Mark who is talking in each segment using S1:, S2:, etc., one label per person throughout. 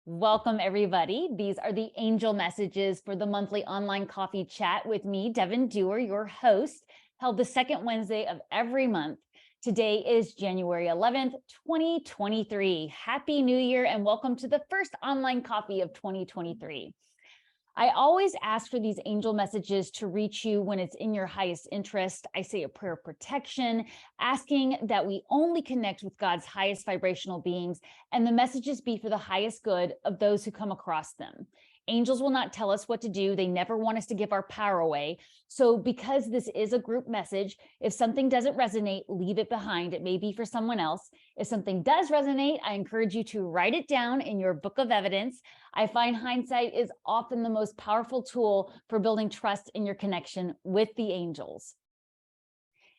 S1: Welcome, everybody. These are the angel messages for the monthly online coffee chat with me, Devon, your host, held the second Wednesday of every month. Today is January 11th, 2023. Happy New Year and welcome to the first online coffee of 2023. I always ask for these angel messages to reach you when it's in your highest interest. I say a prayer of protection, asking that we only connect with God's highest vibrational beings, and the messages be for the highest good of those who come across them. Angels will not tell us what to do. They never want us to give our power away. So because this is a group message, if something doesn't resonate, leave it behind. It may be for someone else. If something does resonate, I encourage you to write it down in your book of evidence. I find hindsight is often the most powerful tool for building trust in your connection with the angels.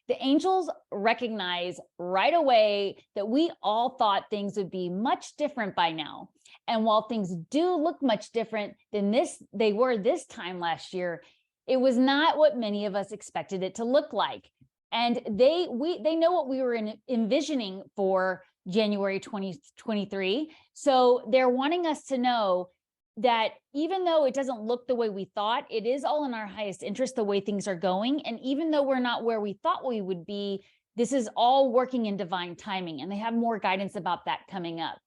S1: The angels recognize right away that we all thought things would be much different by now. And while things do look much different than they were this time last year, it was not what many of us expected it to look like. And they know what we were envisioning for January 2023. So they're wanting us to know that even though it doesn't look the way we thought, it is all in our highest interest the way things are going. And even though we're not where we thought we would be, this is all working in divine timing. And they have more guidance about that coming up.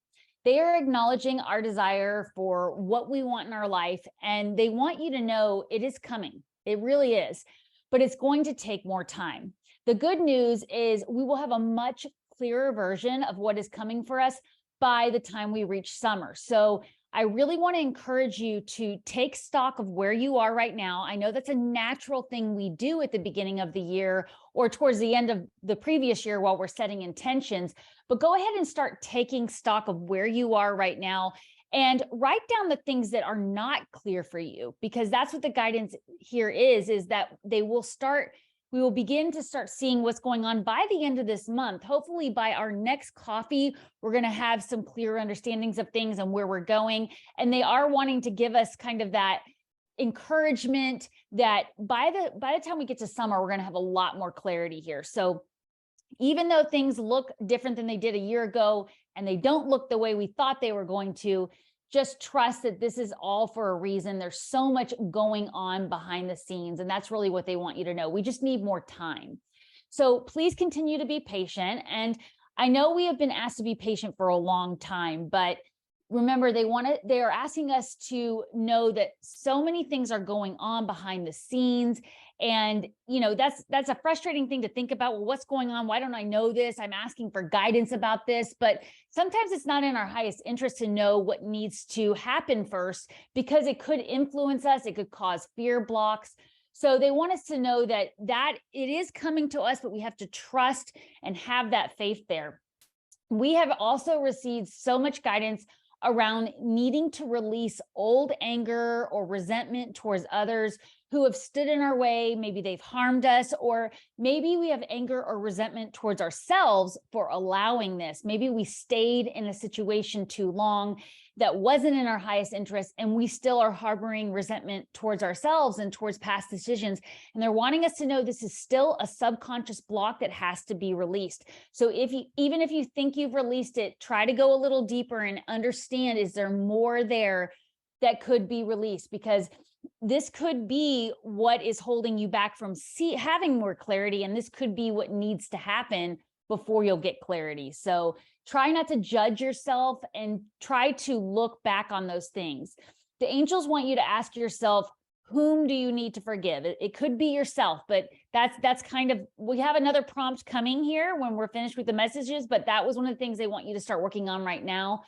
S1: They are acknowledging our desire for what we want in our life. And they want you to know it is coming. It really is. But it's going to take more time. The good news is we will have a much clearer version of what is coming for us by the time we reach summer. So I really want to encourage you to take stock of where you are right now. I know that's a natural thing we do at the beginning of the year or towards the end of the previous year while we're setting intentions, but go ahead and start taking stock of where you are right now and write down the things that are not clear for you, because that's what the guidance here is that we will begin to start seeing what's going on by the end of this month. Hopefully by our next coffee, we're going to have some clearer understandings of things and where we're going. And they are wanting to give us kind of that encouragement that by the time we get to summer, we're going to have a lot more clarity here. So even though things look different than they did a year ago, and they don't look the way we thought they were going to, just trust that this is all for a reason. There's so much going on behind the scenes, and that's really what they want you to know. We just need more time. So please continue to be patient. And I know we have been asked to be patient for a long time, but remember, they are asking us to know that so many things are going on behind the scenes. And, that's a frustrating thing to think about. Well, what's going on? Why don't I know this? I'm asking for guidance about this, but sometimes it's not in our highest interest to know what needs to happen first, because it could influence us. It could cause fear blocks. So they want us to know that it is coming to us, but we have to trust and have that faith there. We have also received so much guidance around needing to release old anger or resentment towards others who have stood in our way. Maybe they've harmed us, or maybe we have anger or resentment towards ourselves for allowing this. Maybe we stayed in a situation too long that wasn't in our highest interest, and we still are harboring resentment towards ourselves and towards past decisions. And they're wanting us to know this is still a subconscious block that has to be released. So even if you think you've released it, try to go a little deeper and understand, is there more there that could be released? Because this could be what is holding you back from having more clarity. And this could be what needs to happen before you'll get clarity. So try not to judge yourself and try to look back on those things. The angels want you to ask yourself, whom do you need to forgive? It could be yourself, but that's kind of, we have another prompt coming here when we're finished with the messages, but that was one of the things they want you to start working on right now.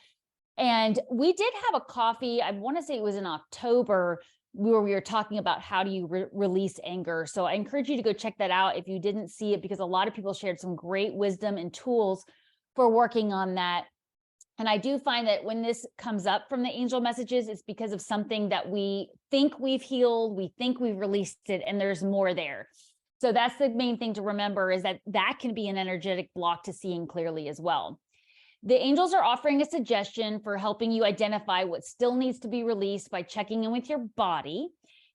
S1: And we did have a coffee, I want to say it was in October, where we were talking about how do you release anger. So I encourage you to go check that out if you didn't see it, because a lot of people shared some great wisdom and tools for working on that. And I do find that when this comes up from the angel messages, it's because of something that we think we've healed, we think we've released it, and there's more there. So that's the main thing to remember, is that can be an energetic block to seeing clearly as well. The angels are offering a suggestion for helping you identify what still needs to be released by checking in with your body.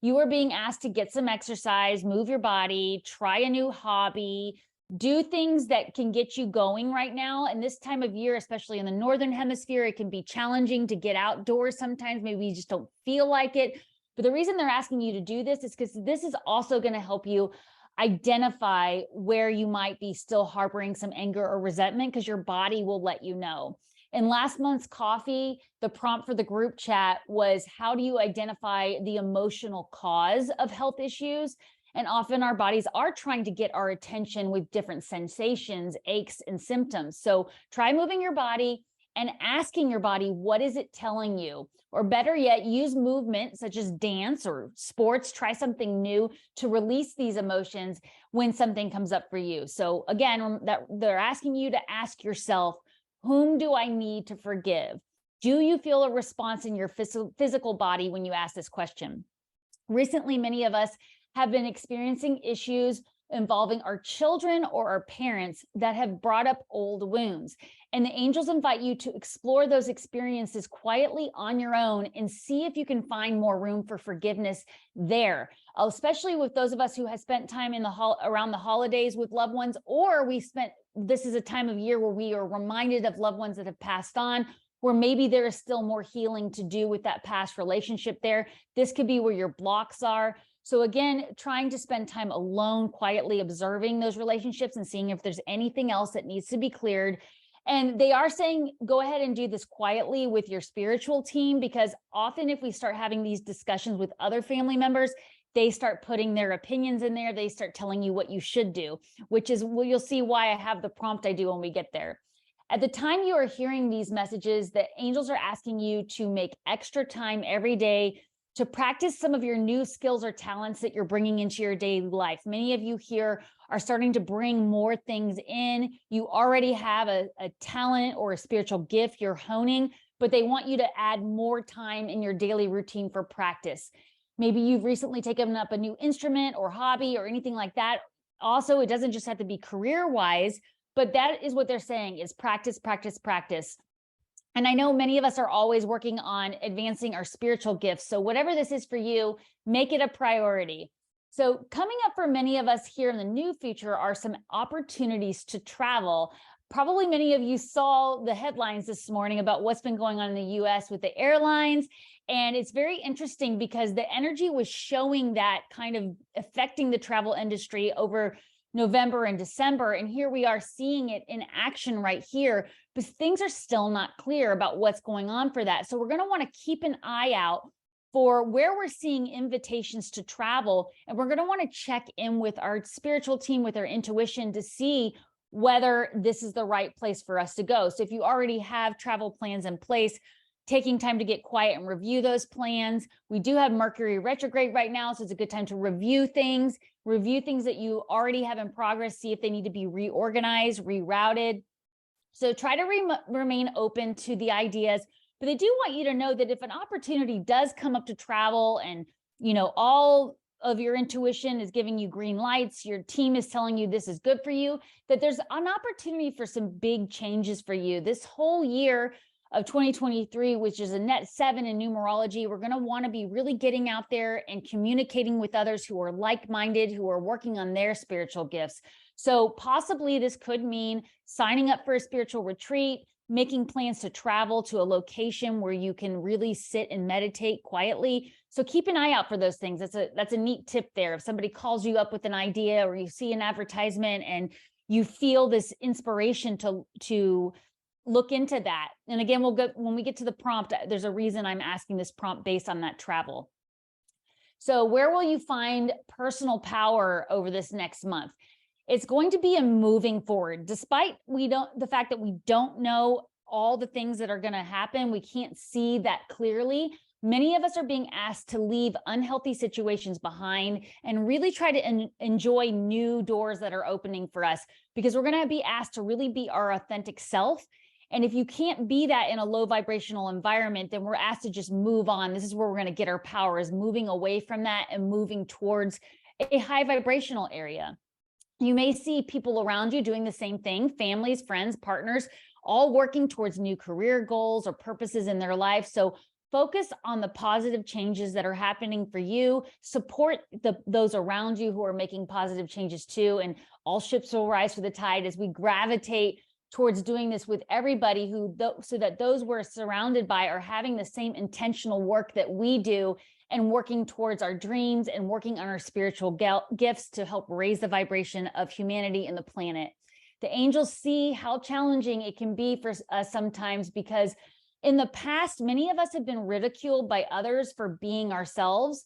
S1: You are being asked to get some exercise, move your body, try a new hobby, Do things that can get you going right now. And this time of year, especially in the Northern Hemisphere, it can be challenging to get outdoors sometimes. Maybe you just don't feel like it. But the reason they're asking you to do this is because this is also going to help you identify where you might be still harboring some anger or resentment, because your body will let you know. In last month's coffee, the prompt for the group chat was, how do you identify the emotional cause of health issues? And often our bodies are trying to get our attention with different sensations, aches, and symptoms. So try moving your body and asking your body, what is it telling you? Or better yet, use movement such as dance or sports. Try something new to release these emotions when something comes up for you. So again, that they're asking you to ask yourself, whom do I need to forgive? Do you feel a response in your physical body when you ask this question? Recently, many of us have been experiencing issues involving our children or our parents that have brought up old wounds. And the angels invite you to explore those experiences quietly on your own and see if you can find more room for forgiveness there, especially with those of us who have spent time in around the holidays with loved ones, or this is a time of year where we are reminded of loved ones that have passed on, where maybe there is still more healing to do with that past relationship there. This could be where your blocks are. So again, trying to spend time alone, quietly observing those relationships and seeing if there's anything else that needs to be cleared. And they are saying, go ahead and do this quietly with your spiritual team, because often if we start having these discussions with other family members, they start putting their opinions in there. They start telling you what you should do, which is, well, you'll see why I have the prompt I do when we get there. At the time you are hearing these messages, the angels are asking you to make extra time every day to practice some of your new skills or talents that you're bringing into your daily life. Many of you here are starting to bring more things in. You already have a talent or a spiritual gift you're honing, but they want you to add more time in your daily routine for practice. Maybe you've recently taken up a new instrument or hobby or anything like that. Also, it doesn't just have to be career-wise, but that is what they're saying is practice, practice, practice. And I know many of us are always working on advancing our spiritual gifts. So whatever this is for you, make it a priority. So coming up for many of us here in the new future are some opportunities to travel. Probably many of you saw the headlines this morning about what's been going on in the US with the airlines. And it's very interesting because the energy was showing that kind of affecting the travel industry over November and December. And here we are seeing it in action right here, but things are still not clear about what's going on for that. So we're going to want to keep an eye out for where we're seeing invitations to travel. And we're going to want to check in with our spiritual team, with our intuition, to see whether this is the right place for us to go. So if you already have travel plans in place, taking time to get quiet and review those plans. We do have Mercury retrograde right now, so it's a good time to review things that you already have in progress, see if they need to be reorganized, rerouted. So try to remain open to the ideas, but they do want you to know that if an opportunity does come up to travel and, all of your intuition is giving you green lights, your team is telling you this is good for you, that there's an opportunity for some big changes for you. This whole year of 2023, which is a net 7 in numerology, we're going to want to be really getting out there and communicating with others who are like-minded, who are working on their spiritual gifts. So possibly this could mean signing up for a spiritual retreat, making plans to travel to a location where you can really sit and meditate quietly. So keep an eye out for those things. That's a neat tip there. If somebody calls you up with an idea or you see an advertisement and you feel this inspiration to look into that. And again, when we get to the prompt, there's a reason I'm asking this prompt based on that travel. So where will you find personal power over this next month? It's going to be a moving forward. Despite the fact that we don't know all the things that are going to happen, we can't see that clearly. Many of us are being asked to leave unhealthy situations behind and really try to enjoy new doors that are opening for us, because we're going to be asked to really be our authentic self. And if you can't be that in a low vibrational environment, then we're asked to just move on. This is where we're going to get our power, is moving away from that and moving towards a high vibrational area. You may see people around you doing the same thing, families, friends, partners, all working towards new career goals or purposes in their life. So Focus on the positive changes that are happening for you. Support those around you who are making positive changes too. And all ships will rise with the tide as we gravitate towards doing this with everybody so that those we're surrounded by are having the same intentional work that we do and working towards our dreams and working on our spiritual gifts to help raise the vibration of humanity and the planet. The angels see how challenging it can be for us sometimes, because in the past, many of us have been ridiculed by others for being ourselves.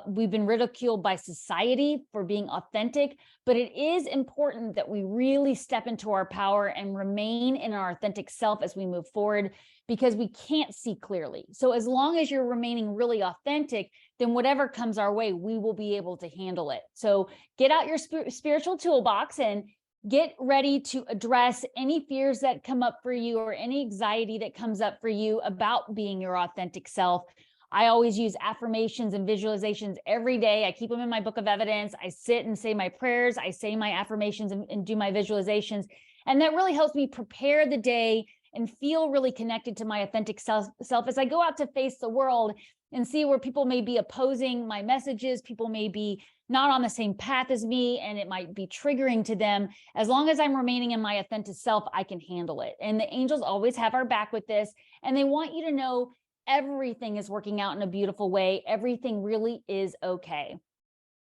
S1: We've been ridiculed by society for being authentic, but it is important that we really step into our power and remain in our authentic self as we move forward, because we can't see clearly. So as long as you're remaining really authentic, then whatever comes our way, we will be able to handle it. So get out your spiritual toolbox and get ready to address any fears that come up for you or any anxiety that comes up for you about being your authentic self. I always use affirmations and visualizations every day. I keep them in my book of evidence. I sit and say my prayers. I say my affirmations and do my visualizations. And that really helps me prepare the day and feel really connected to my authentic self as I go out to face the world and see where people may be opposing my messages. People may be not on the same path as me, and it might be triggering to them. As long as I'm remaining in my authentic self, I can handle it. And the angels always have our back with this. And they want you to know everything is working out in a beautiful way. Everything really is okay.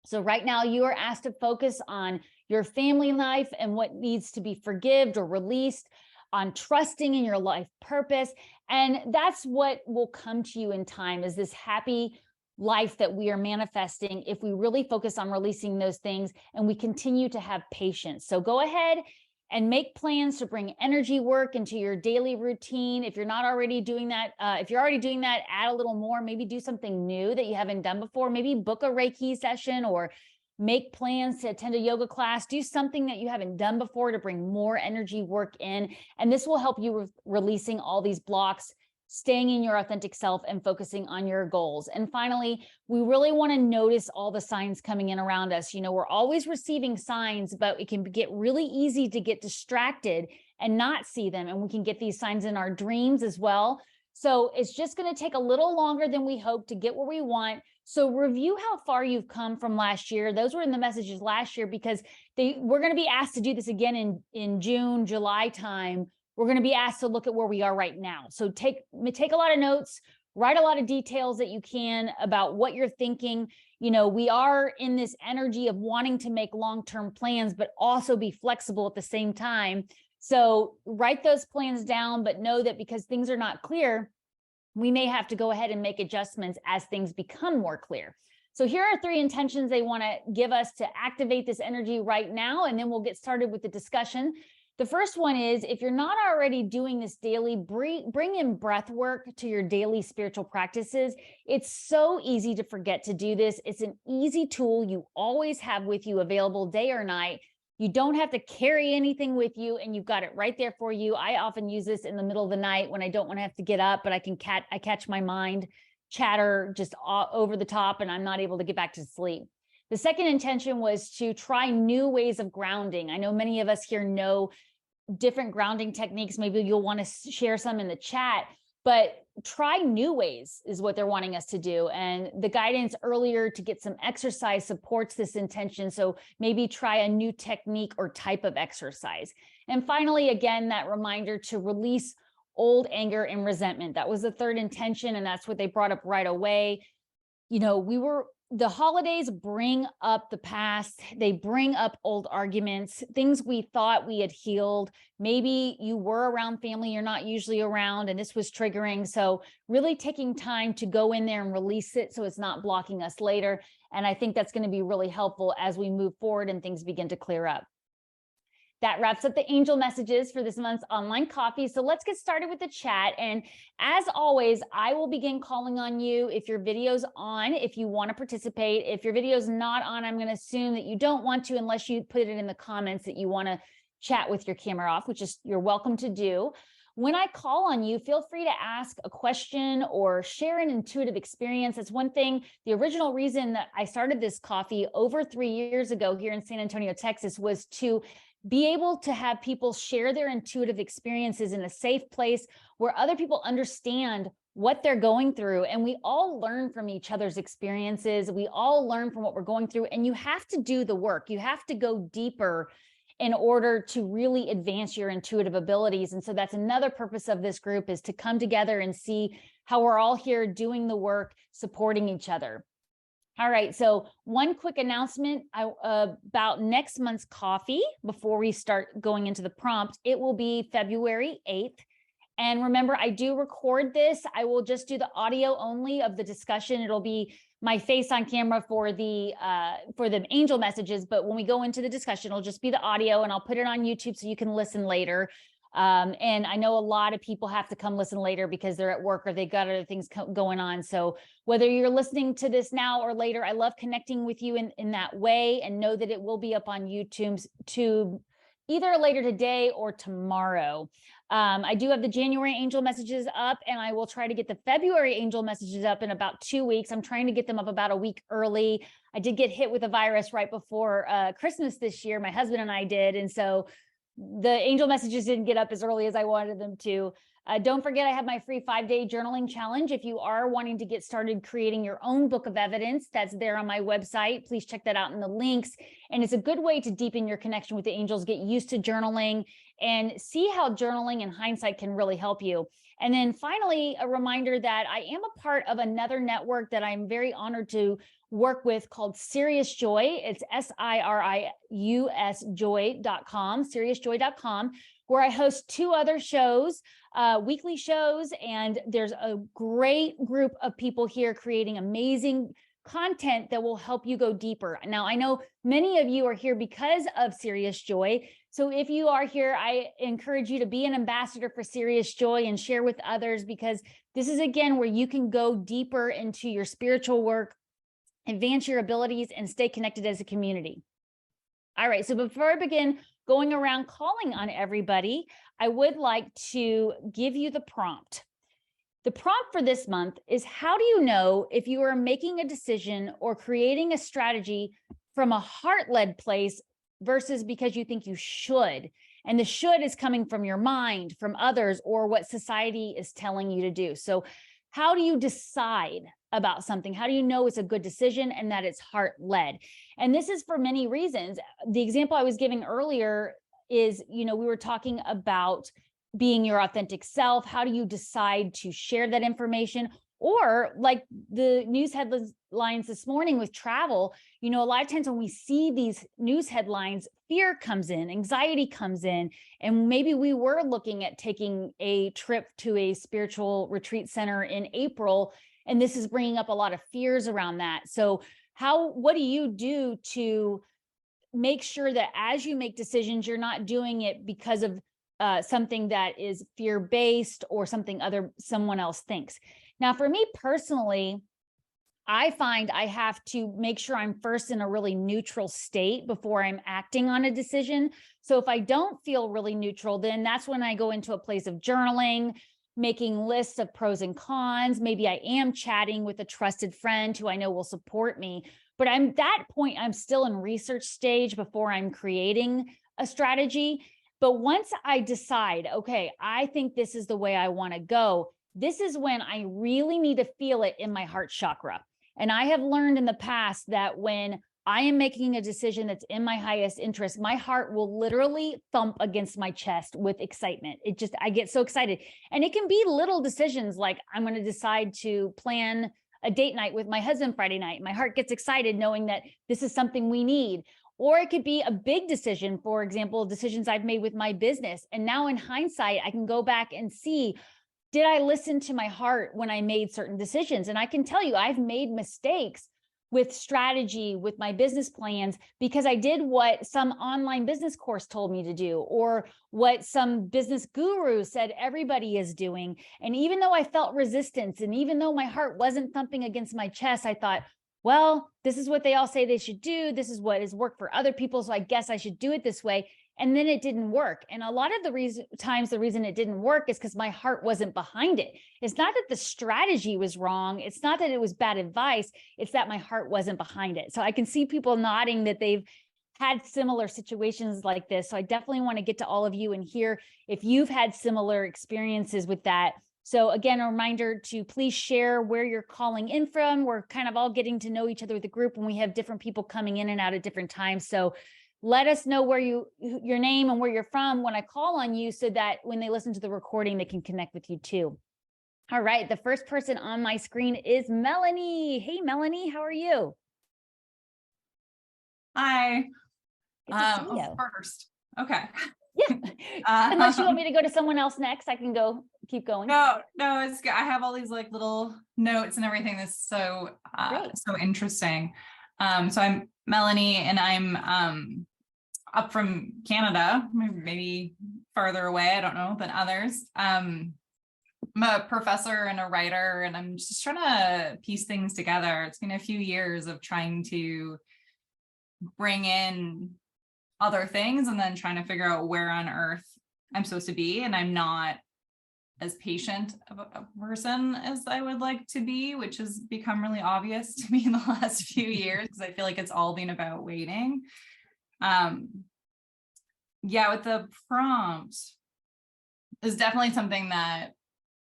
S1: So right now you are asked to focus on your family life and what needs to be forgiven or released, on trusting in your life purpose. And that's what will come to you in time, is this happy life that we are manifesting if we really focus on releasing those things and we continue to have patience. So go ahead and make plans to bring energy work into your daily routine. If you're not already doing that, if you're already doing that, add a little more. Maybe do something new that you haven't done before. Maybe book a Reiki session or make plans to attend a yoga class. Do something that you haven't done before to bring more energy work in. And this will help you with releasing all these blocks, staying in your authentic self and focusing on your goals. And finally, we really want to notice all the signs coming in around us. You know, we're always receiving signs, but it can get really easy to get distracted and not see them. And we can get these signs in our dreams as well. So it's just going to take a little longer than we hope to get where we want. So review how far you've come from last year. Those were in the messages last year, because we're going to be asked to do this again in June, July time. We're going to be asked to look at where we are right now. So take a lot of notes, write a lot of details that you can about what you're thinking. You know, we are in this energy of wanting to make long-term plans, but also be flexible at the same time. So write those plans down, but know that because things are not clear, we may have to go ahead and make adjustments as things become more clear. So here are 3 intentions they want to give us to activate this energy right now, and then we'll get started with the discussion. The first one is, if you're not already doing this daily, bring in breath work to your daily spiritual practices. It's so easy to forget to do this. It's an easy tool you always have with you, available day or night. You don't have to carry anything with you, and you've got it right there for you. I often use this in the middle of the night when I don't want to have to get up, but I catch my mind chatter just over the top, and I'm not able to get back to sleep. The second intention was to try new ways of grounding. I know many of us here know different grounding techniques. Maybe you'll want to share some in the chat, but try new ways is what they're wanting us to do. And the guidance earlier to get some exercise supports this intention. So maybe try a new technique or type of exercise. And finally, again, that reminder to release old anger and resentment. That was the third intention, and that's what they brought up right away. You know, the holidays bring up the past. They bring up old arguments, things we thought we had healed. Maybe you were around family you're not usually around, and this was triggering. So really taking time to go in there and release it so it's not blocking us later. And I think that's going to be really helpful as we move forward and things begin to clear up. That wraps up the angel messages for this month's online coffee. So let's get started with the chat. And as always, I will begin calling on you if your video's on, if you want to participate. If your video's not on, I'm going to assume that you don't want to, unless you put it in the comments that you want to chat with your camera off, which is you're welcome to do. When I call on you, feel free to ask a question or share an intuitive experience. That's one thing. The original reason that I started this coffee over 3 years ago here in San Antonio, Texas, was to be able to have people share their intuitive experiences in a safe place where other people understand what they're going through. And we all learn from each other's experiences. We all learn from what we're going through. And you have to do the work. You have to go deeper in order to really advance your intuitive abilities. And so that's another purpose of this group, is to come together and see how we're all here doing the work, supporting each other. All right, so one quick announcement about next month's coffee before we start going into the prompt. It will be February 8th. And remember, I do record this. I will just do the audio only of the discussion. It'll be my face on camera for the angel messages, but when we go into the discussion, it'll just be the audio, and I'll put it on YouTube so you can listen later. And I know a lot of people have to come listen later because they're at work or they got other things going on. So whether you're listening to this now or later, I love connecting with you in that way, and know that it will be up on YouTube either later today or tomorrow. I do have the January angel messages up, and I will try to get the February angel messages up in about 2 weeks. I'm trying to get them up about a week early. I did get hit with a virus right before Christmas this year. My husband and I did. And so the angel messages didn't get up as early as I wanted them to. Don't forget, I have my free 5-day journaling challenge. If you are wanting to get started creating your own book of evidence, that's there on my website. Please check that out in the links. And it's a good way to deepen your connection with the angels, get used to journaling, and see how journaling and hindsight can really help you. And then finally, a reminder that I am a part of another network that I'm very honored to work with called Serious Joy. It's SIRIUS joy.com, seriousjoy.com, where I host 2 other shows, weekly shows. And there's a great group of people here creating amazing content that will help you go deeper. Now, I know many of you are here because of Serious Joy. So if you are here, I encourage you to be an ambassador for Serious Joy and share with others, because this is, again, where you can go deeper into your spiritual work, advance your abilities, and stay connected as a community. All right, so before I begin going around calling on everybody, I would like to give you the prompt. The prompt for this month is, how do you know if you are making a decision or creating a strategy from a heart-led place versus because you think you should? And the should is coming from your mind, from others, or what society is telling you to do. So how do you decide about something? How do you know it's a good decision and that it's heart-led? And this is for many reasons. The example I was giving earlier is, we were talking about being your authentic self. How do you decide to share that information? Or like the news headlines this morning with travel, a lot of times when we see these news headlines, fear comes in, anxiety comes in, and maybe we were looking at taking a trip to a spiritual retreat center in April, and this is bringing up a lot of fears around that. So what do you do to make sure that as you make decisions, you're not doing it because of something that is fear-based or something someone else thinks? Now, for me personally, I find I have to make sure I'm first in a really neutral state before I'm acting on a decision. So if I don't feel really neutral, then that's when I go into a place of journaling, making lists of pros and cons. Maybe I am chatting with a trusted friend who I know will support me. But at that point, I'm still in research stage before I'm creating a strategy. But once I decide, okay, I think this is the way I want to go, this is when I really need to feel it in my heart chakra. And I have learned in the past that when I am making a decision that's in my highest interest, my heart will literally thump against my chest with excitement. I get so excited. And it can be little decisions like I'm going to decide to plan a date night with my husband Friday night. My heart gets excited knowing that this is something we need. Or it could be a big decision, for example, decisions I've made with my business. And now in hindsight, I can go back and see, did I listen to my heart when I made certain decisions? And I can tell you, I've made mistakes with strategy, with my business plans, because I did what some online business course told me to do, or what some business guru said everybody is doing. And even though I felt resistance, and even though my heart wasn't thumping against my chest, I thought, well, this is what they all say they should do. This is what has worked for other people. So I guess I should do it this way. And then it didn't work. And a lot of the reason it didn't work is because my heart wasn't behind it. It's not that the strategy was wrong. It's not that it was bad advice. It's that my heart wasn't behind it. So I can see people nodding that they've had similar situations like this. So I definitely want to get to all of you and hear if you've had similar experiences with that. So again, a reminder to please share where you're calling in from. We're kind of all getting to know each other with the group, and we have different people coming in and out at different times. So let us know where your name and where you're from when I call on you, so that when they listen to the recording, they can connect with you too. All right. The first person on my screen is Melanie. Hey, Melanie, how are you?
S2: Hi.
S1: Good to see you.
S2: First. Okay.
S1: Yeah. Unless you want me to go to someone else next, I can keep going.
S2: No, it's good. I have all these like little notes and everything. That's so interesting. So I'm Melanie, and I'm up from Canada, maybe farther away, I don't know, than others. I'm a professor and a writer, and I'm just trying to piece things together. It's been a few years of trying to bring in other things and then trying to figure out where on earth I'm supposed to be. And I'm not as patient of a person as I would like to be, which has become really obvious to me in the last few years, because I feel like it's all been about waiting. With the prompt, is definitely something that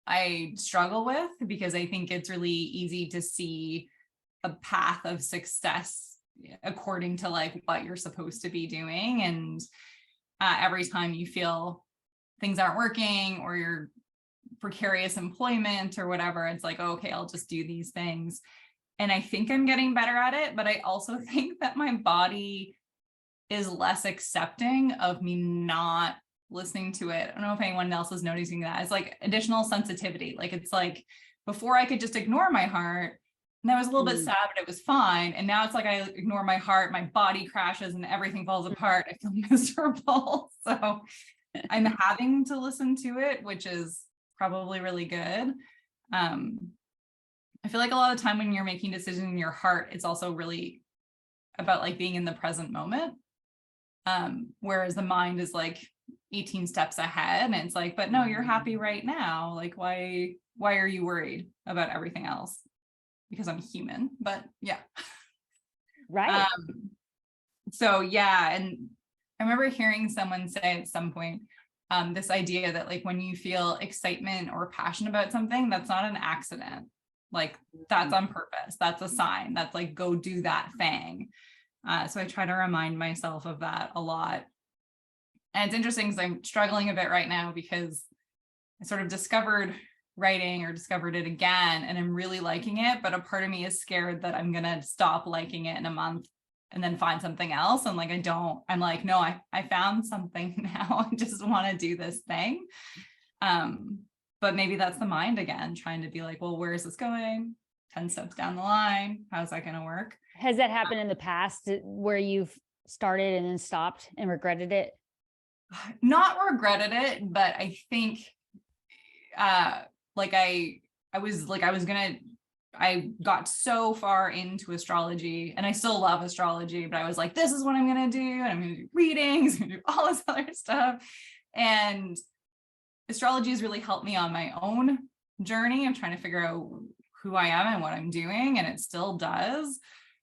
S2: I struggle with, because I think it's really easy to see a path of success according to like what you're supposed to be doing. And every time you feel things aren't working, or you're precarious employment or whatever, it's like, oh, okay, I'll just do these things. And I think I'm getting better at it, but I also think that my body is less accepting of me not listening to it. I don't know if anyone else is noticing that. It's like additional sensitivity. Like, it's like before I could just ignore my heart, and I was a little bit sad, but it was fine. And now it's like I ignore my heart, my body crashes and everything falls apart. I feel miserable. So I'm having to listen to it, which is probably really good. I feel like a lot of the time when you're making decisions in your heart, it's also really about like being in the present moment. Whereas the mind is like 18 steps ahead, and it's like, but no, you're happy right now. Like, why are you worried about everything else? Because I'm human, but yeah.
S1: Right.
S2: And I remember hearing someone say at some point, this idea that like when you feel excitement or passion about something, that's not an accident. Like, that's on purpose. That's a sign. That's like, go do that thing. So I try to remind myself of that a lot. And it's interesting because I'm struggling a bit right now, because I sort of discovered writing, or discovered it again, and I'm really liking it. But a part of me is scared that I'm going to stop liking it in a month and then find something else. And like, I'm like, no, I found something now. I just want to do this thing. But maybe that's the mind again, trying to be like, well, where is this going? 10 steps down the line. How's that going to work?
S1: Has that happened in the past where you've started and then stopped and regretted it?
S2: Not regretted it, but I think, I got so far into astrology, and I still love astrology, but I was like, this is what I'm going to do. And I'm going to do readings and do all this other stuff. And astrology has really helped me on my own journey of trying to figure out who I am and what I'm doing. And it still does,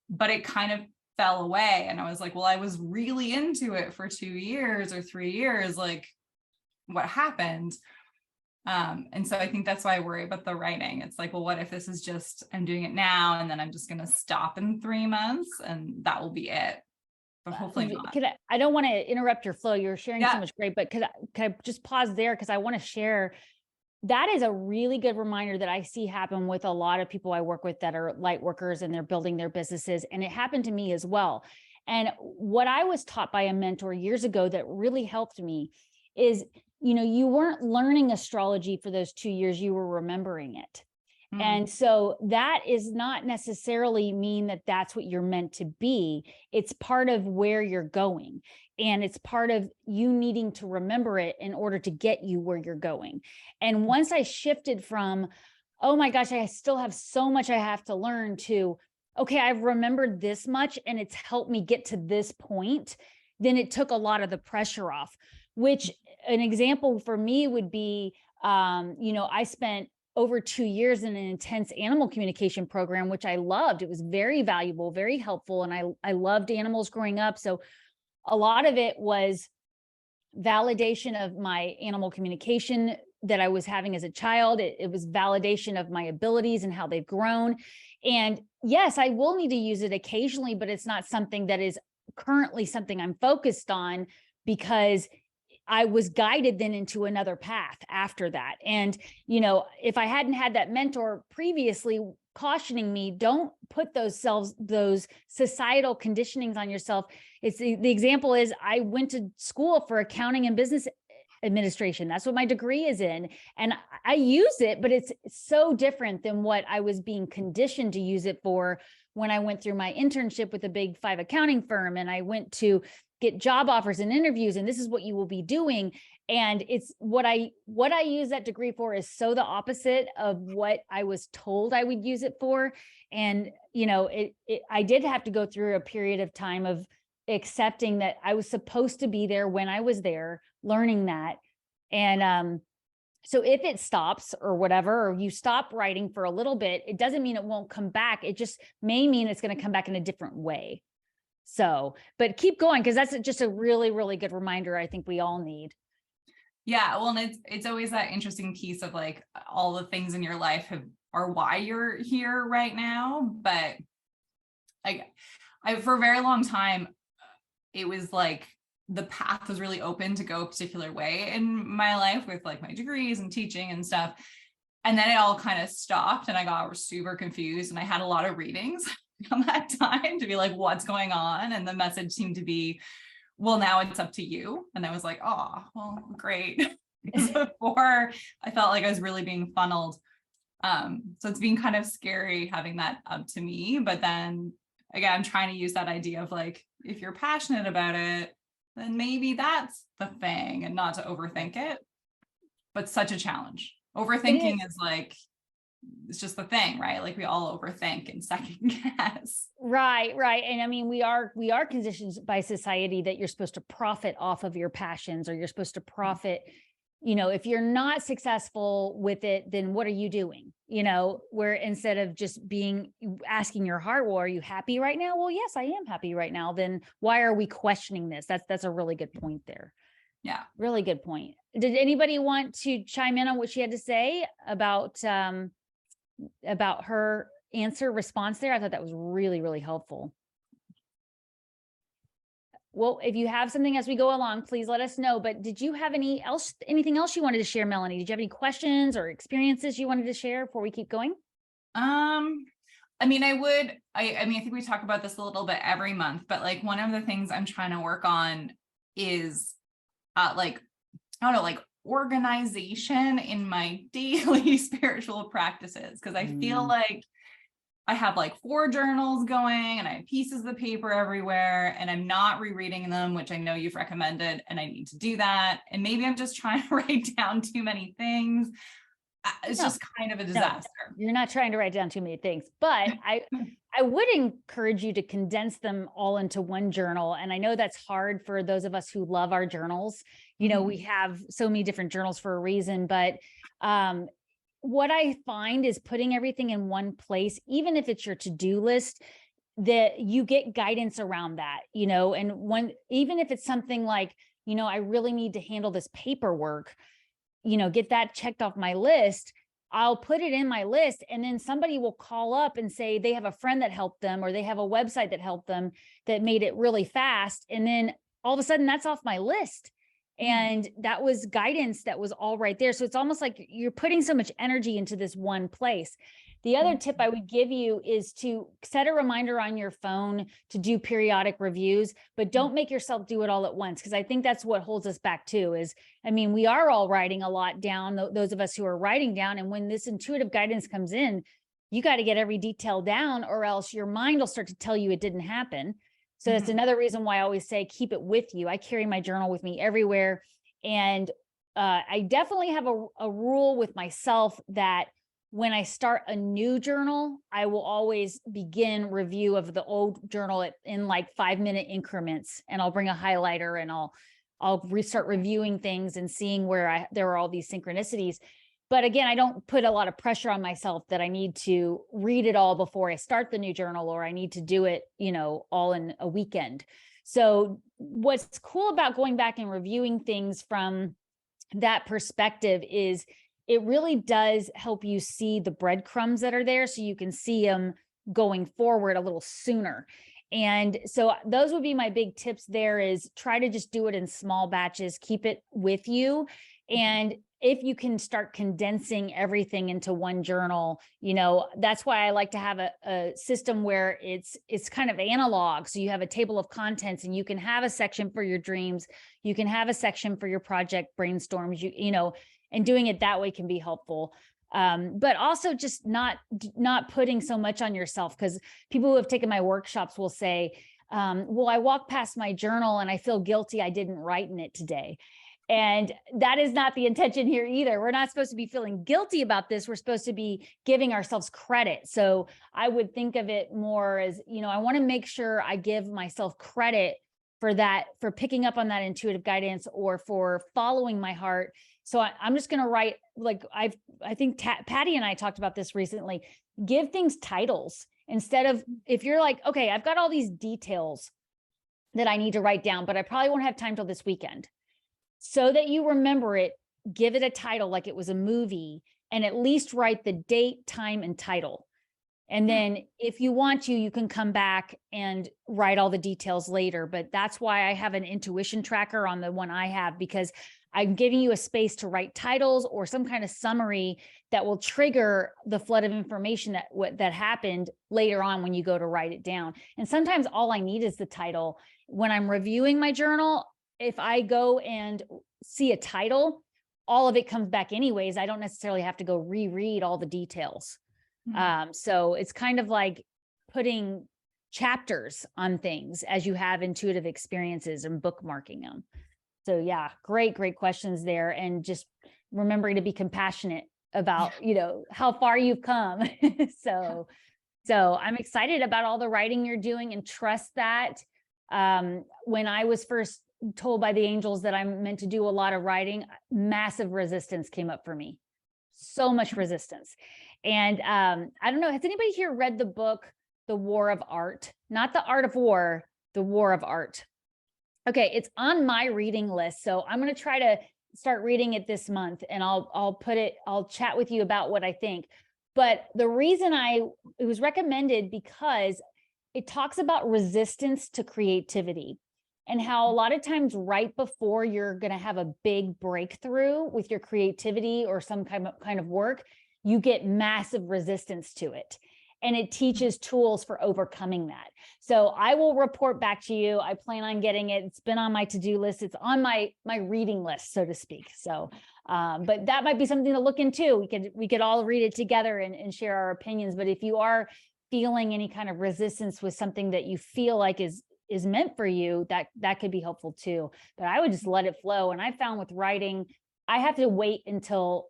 S2: but it kind of fell away. And I was like, well, I was really into it for 2 years or 3 years. Like, what happened? And so I think that's why I worry about the writing. It's like, well, what if this is just, I'm doing it now, and then I'm just going to stop in 3 months and that will be it. But hopefully not.
S1: I don't want to interrupt your flow. You're sharing so much great, but could I just pause there? Because I want to share, that is a really good reminder that I see happen with a lot of people I work with that are light workers, and they're building their businesses. And it happened to me as well. And what I was taught by a mentor years ago that really helped me is, you weren't learning astrology for those 2 years, you were remembering it. And so that is not necessarily mean that that's what you're meant to be. It's part of where you're going. And it's part of you needing to remember it in order to get you where you're going. And once I shifted from, oh my gosh, I still have so much I have to learn, to, okay, I've remembered this much and it's helped me get to this point, then it took a lot of the pressure off. Which an example for me would be, I spent over 2 years in an intense animal communication program, which I loved. It was very valuable, very helpful. And I loved animals growing up. So a lot of it was validation of my animal communication that I was having as a child. It was validation of my abilities and how they've grown. And yes, I will need to use it occasionally, but it's not something that is currently something I'm focused on, because I was guided then into another path after that. And, if I hadn't had that mentor previously cautioning me, don't put those societal conditionings on yourself. It's the example is, I went to school for accounting and business administration. That's what my degree is in. And I use it, but it's so different than what I was being conditioned to use it for when I went through my internship with a big 5 accounting firm, and I went to get job offers and interviews, and this is what you will be doing. And it's what I use that degree for is so the opposite of what I was told I would use it for. And, I did have to go through a period of time of accepting that I was supposed to be there when I was there, learning that. And, so if it stops or whatever, or you stop writing for a little bit, it doesn't mean it won't come back. It just may mean it's going to come back in a different way. So, but keep going, because that's just a really, really good reminder I think we all need.
S2: Yeah. Well, and it's always that interesting piece of like all the things in your life are why you're here right now. But I for a very long time, it was like the path was really open to go a particular way in my life with like my degrees and teaching and stuff. And then it all kind of stopped, and I got super confused, and I had a lot of readings on that time to be like, what's going on? And the message seemed to be, well, now it's up to you. And I was like, oh, well, great. Because before I felt like I was really being funneled. So it's been kind of scary having that up to me. But then again, I'm trying to use that idea of like, if you're passionate about it, then maybe that's the thing, and not to overthink it. But such a challenge. Overthinking is like, it's just the thing, right? Like we all overthink and second guess.
S1: Right. And I mean, we are conditioned by society that you're supposed to profit off of your passions, or you're supposed to profit. If you're not successful with it, then what are you doing? Where instead of just asking your heart, well, are you happy right now? Well, yes, I am happy right now. Then why are we questioning this? That's a really good point there.
S2: Yeah.
S1: Really good point. Did anybody want to chime in on what she had to say about her response there? I thought that was really, really helpful. Well, if you have something as we go along, please let us know. But did you have anything else you wanted to share, Melanie? Did you have any questions or experiences you wanted to share before we keep going?
S2: I think we talk about this a little bit every month, but like one of the things I'm trying to work on is organization in my daily spiritual practices. Cause I feel like I have like 4 journals going, and I have pieces of paper everywhere, and I'm not rereading them, which I know you've recommended, and I need to do that. And maybe I'm just trying to write down too many things. It's just kind of a disaster.
S1: No, you're not trying to write down too many things, but I would encourage you to condense them all into one journal. And I know that's hard for those of us who love our journals. We have so many different journals for a reason, but what I find is putting everything in one place, even if it's your to-do list, that you get guidance around that, and even if it's something like, I really need to handle this paperwork, get that checked off my list. I'll put it in my list, and then somebody will call up and say they have a friend that helped them, or they have a website that helped them that made it really fast. And then all of a sudden that's off my list. And that was guidance that was all right there. So it's almost like you're putting so much energy into this one place. The other tip I would give you is to set a reminder on your phone to do periodic reviews, but don't make yourself do it all at once. Because I think that's what holds us back too we are all writing a lot down, those of us who are writing down. And when this intuitive guidance comes in, you got to get every detail down, or else your mind will start to tell you it didn't happen. So that's another reason why I always say, keep it with you. I carry my journal with me everywhere. And I definitely have a rule with myself that when I start a new journal, I will always begin review of the old journal in like 5-minute increments. And I'll bring a highlighter, and I'll restart reviewing things and seeing where there are all these synchronicities. But again, I don't put a lot of pressure on myself that I need to read it all before I start the new journal, or I need to do it, all in a weekend. So what's cool about going back and reviewing things from that perspective is, it really does help you see the breadcrumbs that are there so you can see them going forward a little sooner. And so those would be my big tips there, is try to just do it in small batches, keep it with you. And if you can start condensing everything into one journal, that's why I like to have a system where it's kind of analog. So you have a table of contents and you can have a section for your dreams. You can have a section for your project brainstorms, and doing it that way can be helpful. But also just not putting so much on yourself, because people who have taken my workshops will say, well, I walk past my journal and I feel guilty I didn't write in it today. And that is not the intention here either. We're not supposed to be feeling guilty about this. We're supposed to be giving ourselves credit. So I would think of it more as, I want to make sure I give myself credit for that, for picking up on that intuitive guidance or for following my heart. So I'm just going to write, like I think Patty and I talked about this recently, give things titles instead of, if you're like, okay, I've got all these details that I need to write down, but I probably won't have time till this weekend. So that you remember it, give it a title like it was a movie, and at least write the date, time, and title. And then if you want to, you can come back and write all the details later. But that's why I have an intuition tracker on the one I have, because I'm giving you a space to write titles or some kind of summary that will trigger the flood of information that happened later on when you go to write it down. And sometimes all I need is the title. When I'm reviewing my journal, if I go and see a title, all of it comes back anyways. I don't necessarily have to go reread all the details. So it's kind of like putting chapters on things as you have intuitive experiences and bookmarking them. So yeah, great questions there. And just remembering to be compassionate about, how far you've come. So I'm excited about all the writing you're doing, and trust that. When I was first told by the angels that I'm meant to do a lot of writing, massive resistance came up for me. So much resistance. And I don't know, has anybody here read the book, The War of Art? Not The Art of War, The War of Art. Okay, it's on my reading list. So I'm going to try to start reading it this month, and I'll chat with you about what I think. But the reason it was recommended because it talks about resistance to creativity, and how a lot of times right before you're going to have a big breakthrough with your creativity or some kind of work, you get massive resistance to it. And it teaches tools for overcoming that. So I will report back to you. I plan on getting it. It's been on my to-do list. It's on my reading list, so to speak. So, but that might be something to look into. We could all read it together and share our opinions. But if you are feeling any kind of resistance with something that you feel like is meant for you, that could be helpful too. But I would just let it flow. And I found with writing, I have to wait until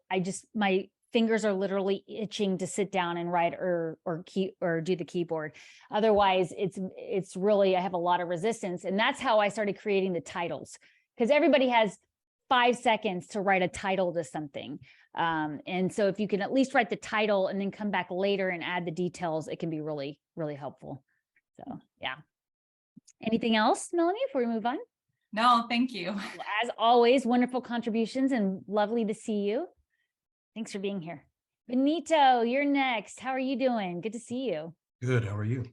S1: my fingers are literally itching to sit down and write or do the keyboard. Otherwise, it's really, I have a lot of resistance. And that's how I started creating the titles, because everybody has 5 seconds to write a title to something. And so if you can at least write the title and then come back later and add the details, it can be really, really helpful. So yeah. Anything else, Melanie, before we move on?
S2: No, thank you.
S1: As always, wonderful contributions and lovely to see you. Thanks for being here. Benito, you're next. How are you doing? Good to see you.
S3: Good. How are you?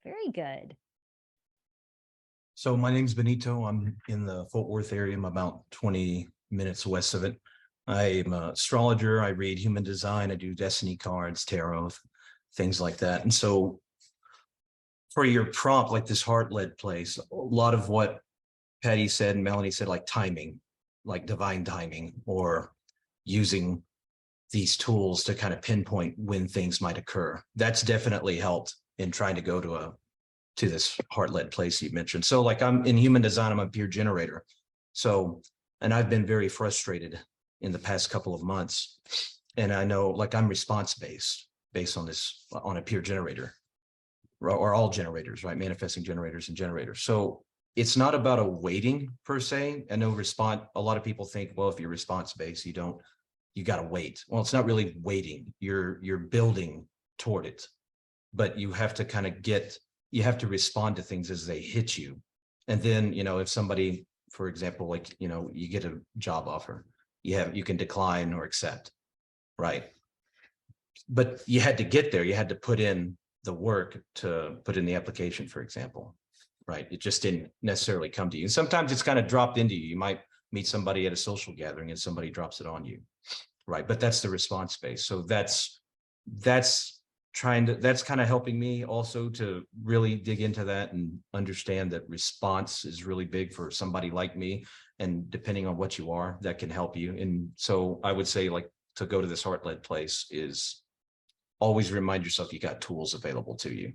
S1: Very good.
S3: So my name's Benito. I'm in the Fort Worth area. I'm about 20 minutes west of it. I'm an astrologer. I read human design. I do destiny cards, tarot, things like that. And so for your prompt, like this heart-led place, a lot of what Patty said and Melanie said, like timing, like divine timing, or using these tools to kind of pinpoint when things might occur. That's definitely helped in trying to go to this heart-led place you mentioned. So like I'm in human design, I'm a peer generator. So, and I've been very frustrated in the past couple of months. And I know like I'm response-based on a peer generator, or all generators, right? Manifesting generators and generators. So it's not about a waiting per se. I know a lot of people think, well, if you're response-based, you got to wait. Well, it's not really waiting. You're building toward it, but you have to kind of you have to respond to things as they hit you. And then, if somebody, for example, like, you get a job offer You can decline or accept, right? But you had to get there. You had to put in the work to put in the application, for example, right? It just didn't necessarily come to you. And sometimes it's kind of dropped into you. You might meet somebody at a social gathering and somebody drops it on you, right? But that's the response space. So that's kind of helping me also to really dig into that and understand that response is really big for somebody like me. And depending on what you are, that can help you. And so I would say, like, to go to this heart-led place is always remind yourself you got tools available to you,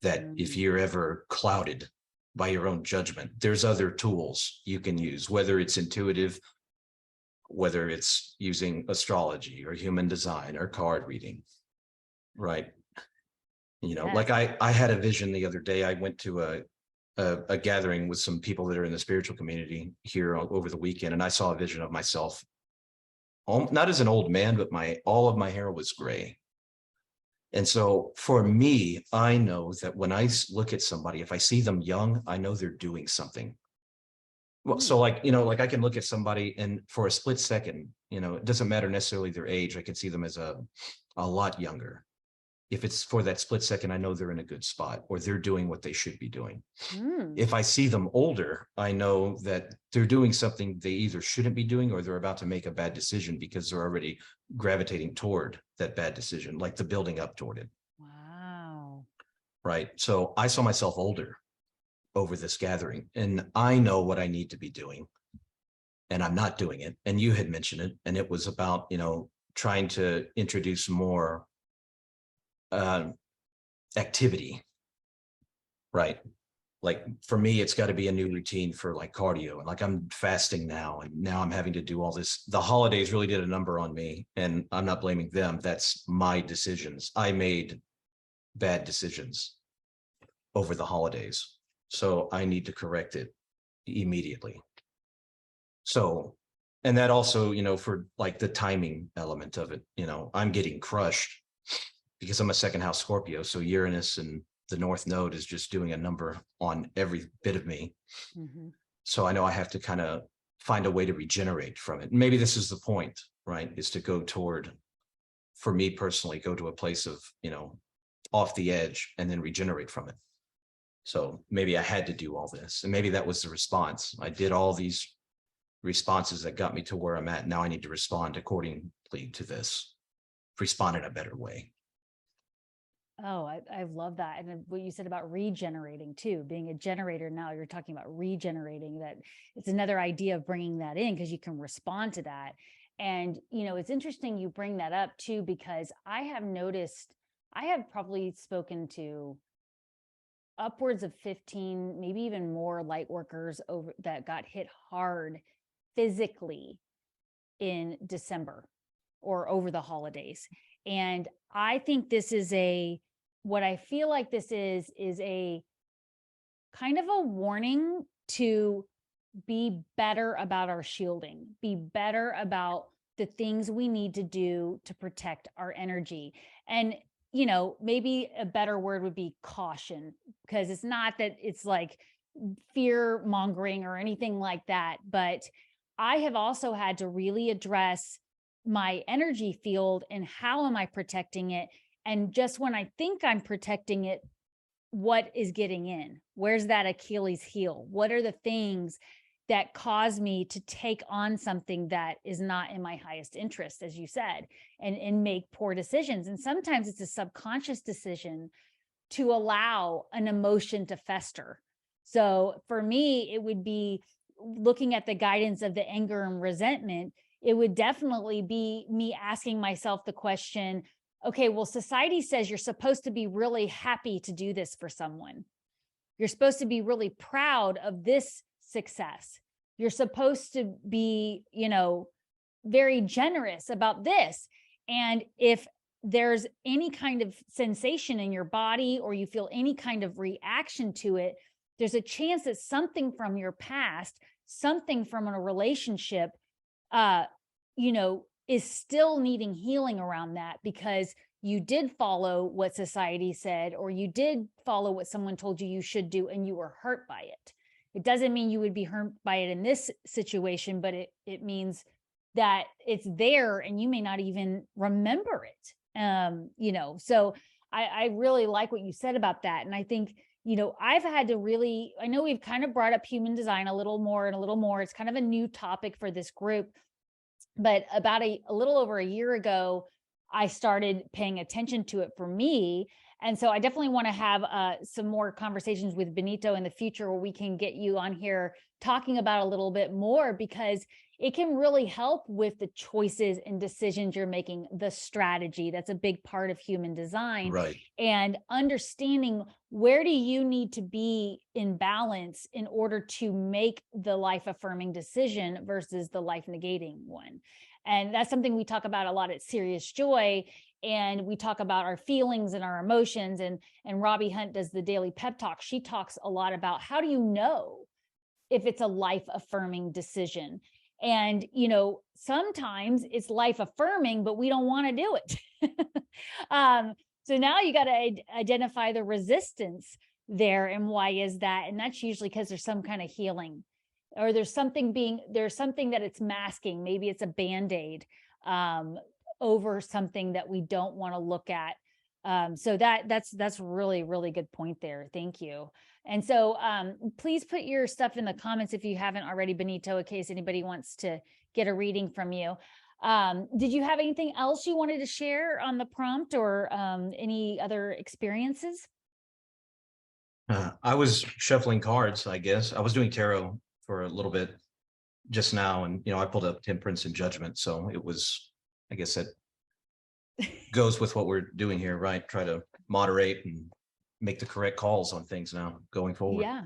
S3: that if you're ever clouded by your own judgment, there's other tools you can use, whether it's intuitive, whether it's using astrology or human design or card reading, right? You know, like I had a vision the other day. I went to a gathering with some people that are in the spiritual community here over the weekend, and I saw a vision of myself, not as an old man, but all of my hair was gray. And so for me, I know that when I look at somebody, if I see them young, I know they're doing something. Well, so like, you know, like I can look at somebody and for a split second, you know, it doesn't matter necessarily their age. I can see them as a lot younger. If it's for that split second, I know they're in a good spot or they're doing what they should be doing. If I see them older, I know that they're doing something they either shouldn't be doing or they're about to make a bad decision because they're already gravitating toward that bad decision, like the building up toward it.
S1: Wow.
S3: Right. So I saw myself older over this gathering, and I know what I need to be doing, and I'm not doing it. And you had mentioned it, and it was about, you know, trying to introduce more activity, right? Like for me, it's got to be a new routine for like cardio, and like I'm fasting now, and now I'm having to do all this. The holidays really did a number on me, and I'm not blaming them. That's my decisions. I made bad decisions over the holidays, so I need to correct it immediately. So, and that also, you know, for like the timing element of it, you know, I'm getting crushed because I'm a second house Scorpio. So Uranus and the North Node is just doing a number on every bit of me. So I know I have to kind of find a way to regenerate from it. Maybe this is the point, right? Is to go toward, for me personally, go to a place of, you know, off the edge and then regenerate from it. So maybe I had to do all this, and maybe that was the response. I did all these responses that got me to where I'm at. Now I need to respond accordingly to this, respond in a better way.
S1: Oh, I love that. And then what you said about regenerating too, being a generator. Now you're talking about regenerating, that it's another idea of bringing that in because you can respond to that. And, you know, it's interesting you bring that up too, because I have noticed, I have probably spoken to upwards of 15, maybe even more light workers over that got hit hard physically in December or over the holidays. And I think this is what I feel like this is a kind of a warning to be better about our shielding, be better about the things we need to do to protect our energy. And, you know, maybe a better word would be caution, because it's not that it's like fear mongering or anything like that. But I have also had to really address my energy field and how am I protecting it? And just when I think I'm protecting it, what is getting in? Where's that Achilles heel? What are the things that cause me to take on something that is not in my highest interest, as you said, and make poor decisions? And sometimes it's a subconscious decision to allow an emotion to fester. So for me, it would be looking at the guidance of the anger and resentment. It would definitely be me asking myself the question, okay, well, society says you're supposed to be really happy to do this for someone. You're supposed to be really proud of this success. You're supposed to be, you know, very generous about this. And if there's any kind of sensation in your body or you feel any kind of reaction to it, there's a chance that something from your past, something from a relationship, you know, is still needing healing around that, because you did follow what society said, or you did follow what someone told you should do, and you were hurt by it. It doesn't mean you would be hurt by it in this situation, but it means that it's there and you may not even remember it. So I really like what you said about that. And I think, I've had to really, I know we've kind of brought up human design a little more and a little more. It's kind of a new topic for this group, but about a little over a year ago, I started paying attention to it for me. And so I definitely want to have some more conversations with Benito in the future where we can get you on here talking about a little bit more, because it can really help with the choices and decisions you're making, the strategy. That's a big part of human design.
S3: Right.
S1: And understanding where do you need to be in balance in order to make the life affirming decision versus the life negating one. And that's something we talk about a lot at Serious Joy. And we talk about our feelings and our emotions. And Robbie Hunt does the daily pep talk. She talks a lot about how do you know if it's a life affirming decision. And, sometimes it's life affirming, but we don't want to do it. So now you got to identify the resistance there. And why is that? And that's usually because there's some kind of healing, or there's something that it's masking. Maybe it's a Band-Aid over something that we don't want to look at. So that's really, really good point there. Thank you. And so please put your stuff in the comments if you haven't already, Benito, in case anybody wants to get a reading from you. Did you have anything else you wanted to share on the prompt, or any other experiences?
S3: I was shuffling cards, I guess. I was doing tarot for a little bit just now, and I pulled up Temperance and Judgment. So it was, I guess that goes with what we're doing here, right? Try to moderate and make the correct calls on things now going forward.
S1: Yeah.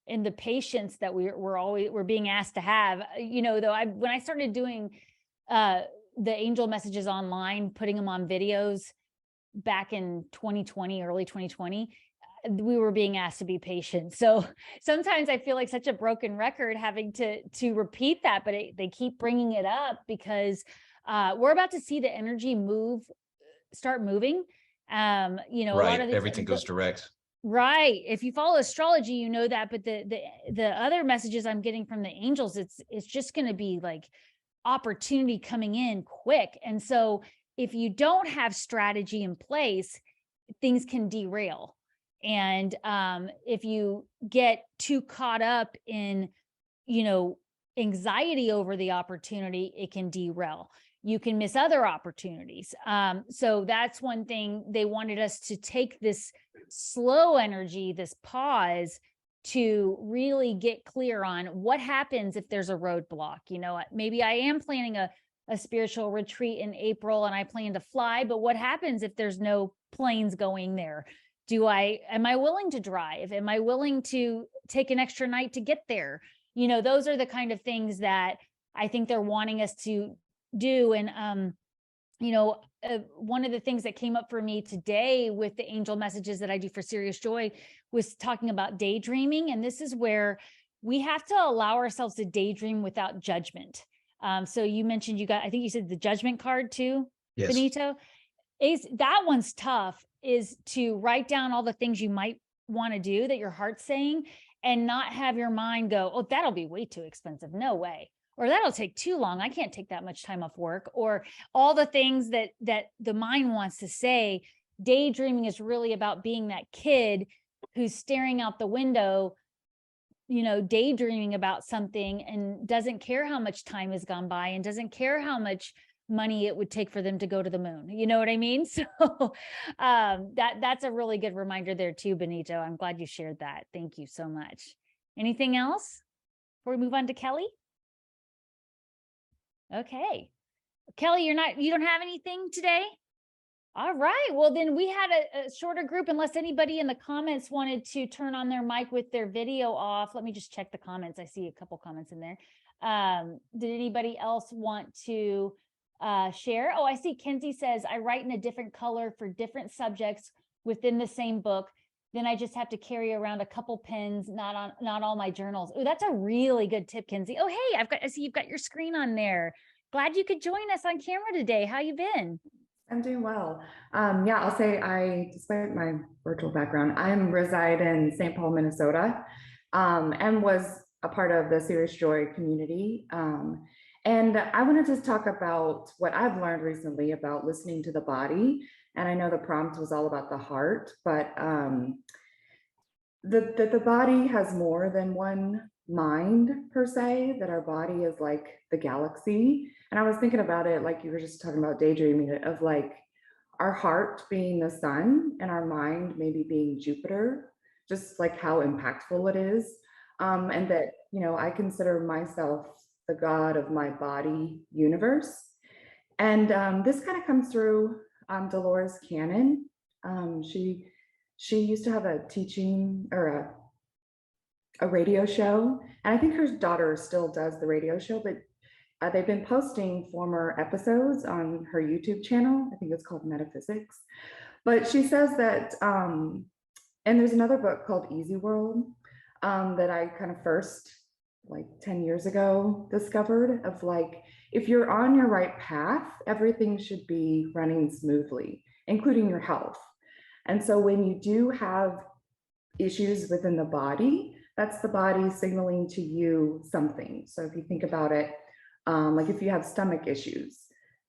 S1: And the patience that we're being asked to have, though, when I started doing the angel messages online, putting them on videos back in 2020, early 2020, we were being asked to be patient. So sometimes I feel like such a broken record having to repeat that, but they keep bringing it up because we're about to see the energy start moving.
S3: Right.
S1: A lot of
S3: everything goes direct.
S1: Right. If you follow astrology, you know that. But the other messages I'm getting from the angels, it's just going to be like opportunity coming in quick. And so if you don't have strategy in place, things can derail. And if you get too caught up in, anxiety over the opportunity, it can derail. You can miss other opportunities. So that's one thing. They wanted us to take this slow energy, this pause, to really get clear on what happens if there's a roadblock. Maybe I am planning a spiritual retreat in April and I plan to fly, but what happens if there's no planes going there? Am I willing to drive? Am I willing to take an extra night to get there? Those are the kind of things that I think they're wanting us to do. And, one of the things that came up for me today with the angel messages that I do for Serious Joy was talking about daydreaming. And this is where we have to allow ourselves to daydream without judgment. So you mentioned I think you said the judgment card too, yes. Benito. That one's tough, is to write down all the things you might want to do that your heart's saying, and not have your mind go, oh, that'll be way too expensive. No way. Or that'll take too long. I can't take that much time off work, or all the things that the mind wants to say. Daydreaming is really about being that kid who's staring out the window, daydreaming about something, and doesn't care how much time has gone by, and doesn't care how much money it would take for them to go to the moon. You know what I mean? So that's a really good reminder there too, Benito. I'm glad you shared that. Thank you so much. Anything else before we move on to Kelly? Okay. Kelly, you don't have anything today? All right. Well, then we had a shorter group, unless anybody in the comments wanted to turn on their mic with their video off. Let me just check the comments. I see a couple comments in there. Did anybody else want to share? Oh, I see Kenzie says, I write in a different color for different subjects within the same book. Then I just have to carry around a couple pens, not all my journals. Oh, that's a really good tip, Kenzie. Oh, hey, I see you've got your screen on there. Glad you could join us on camera today. How you been?
S4: I'm doing well. Yeah, I'll say despite my virtual background, I reside in St. Paul, Minnesota, and was a part of the Serious Joy community. And I want to just talk about what I've learned recently about listening to the body. And I know the prompt was all about the heart, but the body has more than one mind per se, that our body is like the galaxy. And I was thinking about it, like you were just talking about daydreaming, of like our heart being the sun and our mind maybe being Jupiter, just like how impactful it is. And that, I consider myself the god of my body universe. And this kind of comes through Dolores Cannon. She used to have a teaching or a radio show, and I think her daughter still does the radio show, but they've been posting former episodes on her YouTube channel. I think it's called Metaphysics. But she says that, and there's another book called Easy World that I kind of first, like 10 years ago, discovered, of like, if you're on your right path, everything should be running smoothly, including your health. And so when you do have issues within the body, that's the body signaling to you something. So if you think about it, like if you have stomach issues,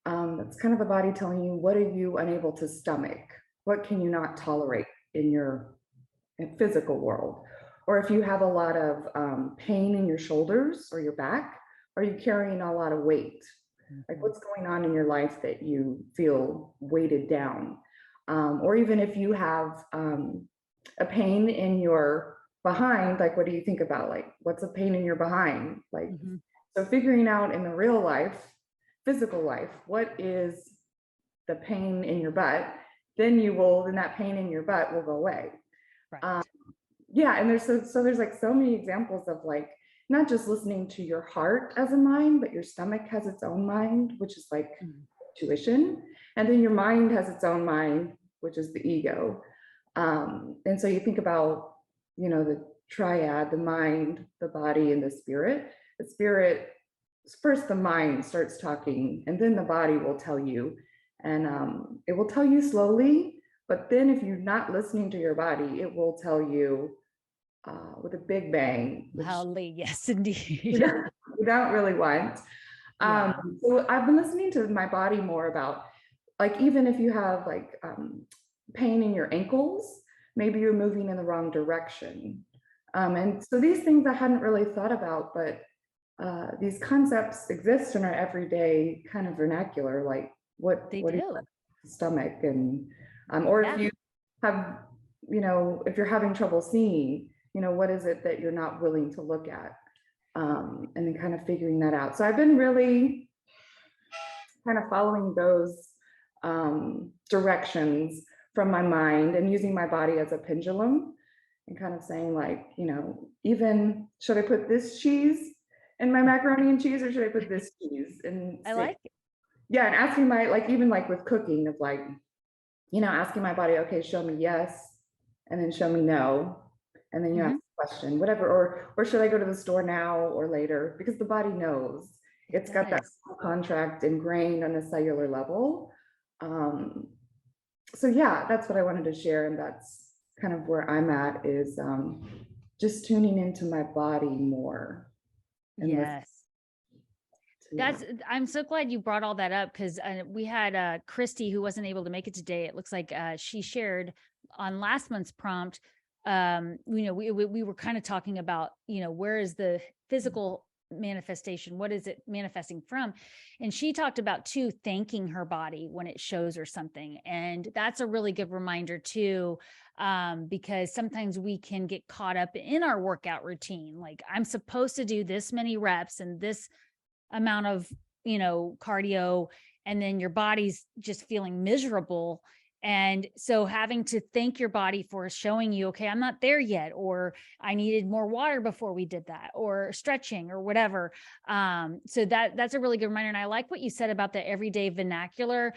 S4: that's kind of the body telling you, what are you unable to stomach? What can you not tolerate in your physical world? Or if you have a lot of pain in your shoulders or your back, are you carrying a lot of weight? Like what's going on in your life that you feel weighted down? Or even if you have a pain in your behind, like what do you think about? Like what's a pain in your behind? Like, so figuring out in the real life, physical life, what is the pain in your butt, then that pain in your butt will go away.
S1: Right.
S4: Yeah, and there's like so many examples of like, not just listening to your heart as a mind, but your stomach has its own mind, which is like intuition. And then your mind has its own mind, which is the ego. And so you think about, the triad, the mind, the body, and the spirit. The spirit, first the mind starts talking, and then the body will tell you. And it will tell you slowly, but then if you're not listening to your body, it will tell you with a big bang.
S1: Loudly, yes, indeed.
S4: You don't really want. So I've been listening to my body more about, like, even if you have like pain in your ankles, maybe you're moving in the wrong direction. And so these things I hadn't really thought about, but these concepts exist in our everyday kind of vernacular, like what do you like, stomach, and or if you have, if you're having trouble seeing, what is it that you're not willing to look at? And then kind of figuring that out. So I've been really kind of following those directions from my mind and using my body as a pendulum, and kind of saying like, even should I put this cheese in my macaroni and cheese, or should I put this cheese? And
S1: I like it.
S4: Yeah, and asking my, like, even like with cooking, of like, asking my body, okay, show me yes, and then show me no, and then you ask a question, whatever, or should I go to the store now or later? Because the body knows. It's got that contract ingrained on a cellular level. So yeah, that's what I wanted to share, and that's kind of where I'm at, is just tuning into my body more.
S1: Yes. I'm so glad you brought all that up, because we had Christy, who wasn't able to make it today. It looks like she shared on last month's prompt. We were kind of talking about, where is the physical manifestation? What is it manifesting from? And she talked about too, thanking her body when it shows her something. And that's a really good reminder too, because sometimes we can get caught up in our workout routine. Like, I'm supposed to do this many reps and this amount of, cardio, and then your body's just feeling miserable. And so having to thank your body for showing you, okay, I'm not there yet, or I needed more water before we did that, or stretching or whatever. So that's a really good reminder. And I like what you said about the everyday vernacular,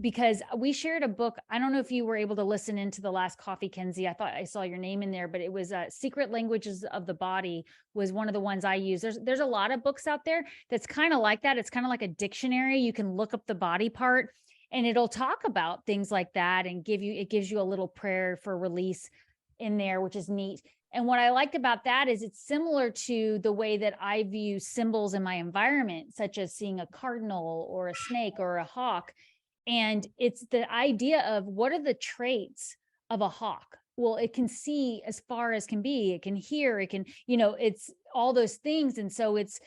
S1: because we shared a book. I don't know if you were able to listen into the last Coffee, Kenzie. I thought I saw your name in there, but it was Secret Languages of the Body was one of the ones I use. There's a lot of books out there that's kind of like that. It's kind of like a dictionary. You can look up the body part, and it'll talk about things like that, and gives you a little prayer for release in there, which is neat. And what I liked about that is it's similar to the way that I view symbols in my environment, such as seeing a cardinal or a snake or a hawk. And it's the idea of what are the traits of a hawk? Well, it can see as far as can be, it can hear, it can, it's all those things. And so it's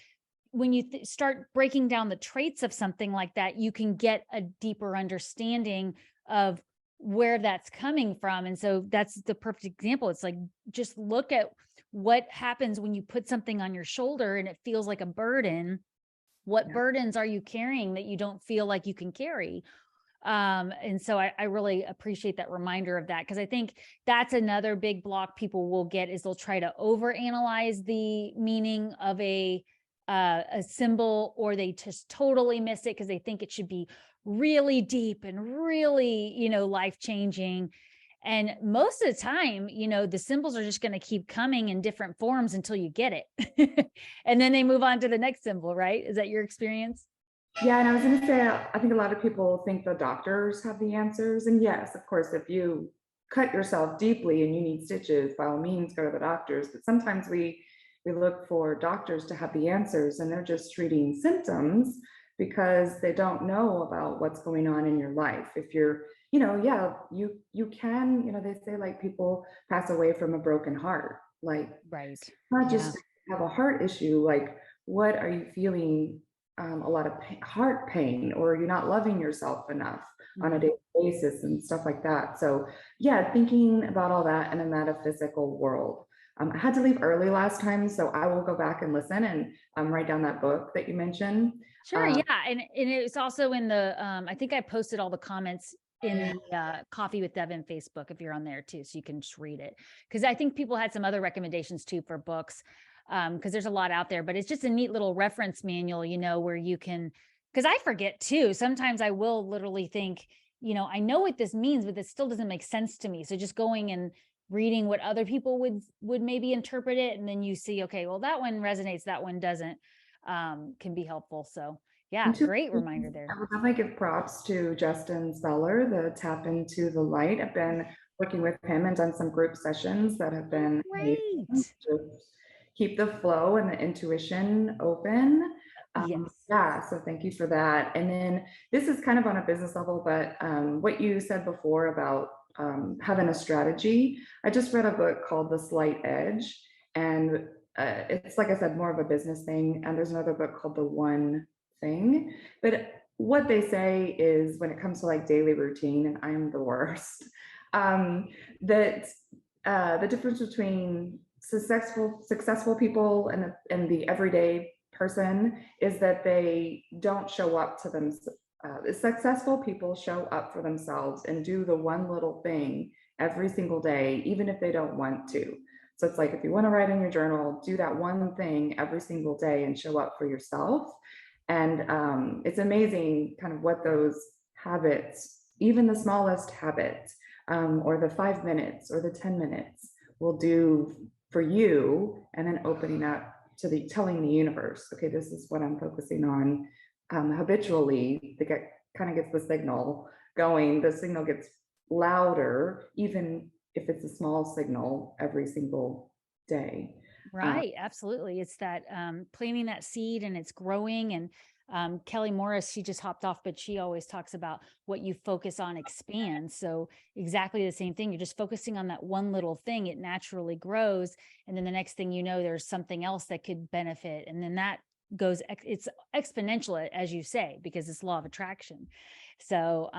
S1: when you start breaking down the traits of something like that, you can get a deeper understanding of where that's coming from. And so that's the perfect example. It's like, just look at what happens when you put something on your shoulder and it feels like a burden. What burdens are you carrying that you don't feel like you can carry? And so I really appreciate that reminder of that, because I think that's another big block people will get is they'll try to overanalyze the meaning of a symbol, or they just totally miss it because they think it should be really deep and really, life-changing. And most of the time, the symbols are just going to keep coming in different forms until you get it. And then they move on to the next symbol, right? Is that your experience?
S4: Yeah, and I was going to say, I think a lot of people think the doctors have the answers. And yes, of course, if you cut yourself deeply and you need stitches, by all means, go to the doctors. But sometimes we look for doctors to have the answers, and they're just treating symptoms because they don't know about what's going on in your life. If you're, yeah, you can, they say like people pass away from a broken heart. Like,
S1: Right.
S4: not just have a heart issue, like what are you feeling? A lot of heart pain, or you're not loving yourself enough on a daily basis and stuff like that. So yeah, thinking about all that in a metaphysical world. I had to leave early last time, so I will go back and listen and write down that book that you mentioned.
S1: Sure. Yeah. And it's also in the, I think I posted all the comments in the Coffee with Devon Facebook, if you're on there too, so you can just read it. Cause I think people had some other recommendations too for books, because there's a lot out there, but it's just a neat little reference manual, where you can, because I forget too. Sometimes I will literally think, I know what this means, but this still doesn't make sense to me. So just going and reading what other people would maybe interpret it. And then you see, okay, well, that one resonates, that one doesn't, can be helpful. So yeah, great reminder there.
S4: I would definitely give props to Justin Speller, the Tap Into the Light. I've been working with him and done some group sessions that have been
S1: great.
S4: Keep the flow and the intuition open.
S1: Yes.
S4: Yeah, so thank you for that. And then this is kind of on a business level, but what you said before about having a strategy, I just read a book called The Slight Edge, and it's, like I said, more of a business thing. And there's another book called The One Thing. But what they say is, when it comes to like daily routine, and I'm the worst, that the difference between successful people and the everyday person is that they don't show up to them. The successful people show up for themselves and do the one little thing every single day, even if they don't want to. So it's like, if you want to write in your journal, do that one thing every single day and show up for yourself. And it's amazing kind of what those habits, even the smallest habits, or the 5 minutes or the 10 minutes will do for you, and then opening up to telling the universe, okay, this is what I'm focusing on habitually. Kind of gets the signal going. The signal gets louder, even if it's a small signal, every single day.
S1: Right. Absolutely. It's that planting that seed, and it's growing. And Kelly Morris, she just hopped off, but she always talks about what you focus on expands. So exactly the same thing. You're just focusing on that one little thing. It naturally grows. And then the next thing you know, there's something else that could benefit. And then that goes, it's exponential, as you say, because it's law of attraction. So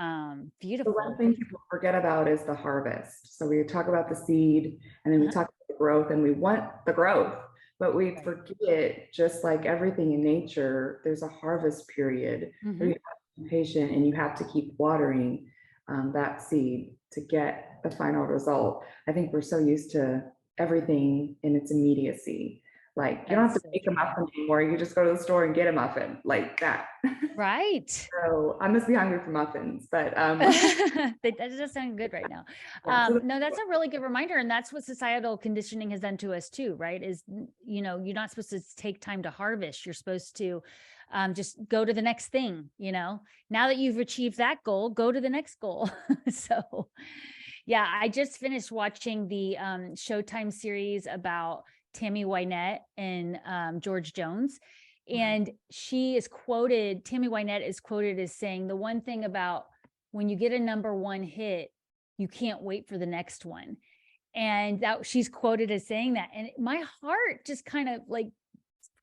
S1: beautiful.
S4: The one thing people forget about is the harvest. So we talk about the seed, and then we talk about the growth, and we want the growth, but we forget, just like everything in nature, there's a harvest period where you have to be patient, and you have to keep watering that seed to get the final result. I think we're so used to everything in its immediacy. Like, you don't have to make a muffin anymore. You just go to the store and get a muffin like that.
S1: Right.
S4: So I must be hungry for muffins, but
S1: that does sound good right now. No, that's a really good reminder. And that's what societal conditioning has done to us too, right? Is, you're not supposed to take time to harvest. You're supposed to just go to the next thing, now that you've achieved that goal, go to the next goal. So Yeah, I just finished watching the Showtime series about Tammy Wynette and George Jones. And Tammy Wynette is quoted as saying, the one thing about when you get a #1 hit, you can't wait for the next one. And that she's quoted as saying that. And my heart just kind of like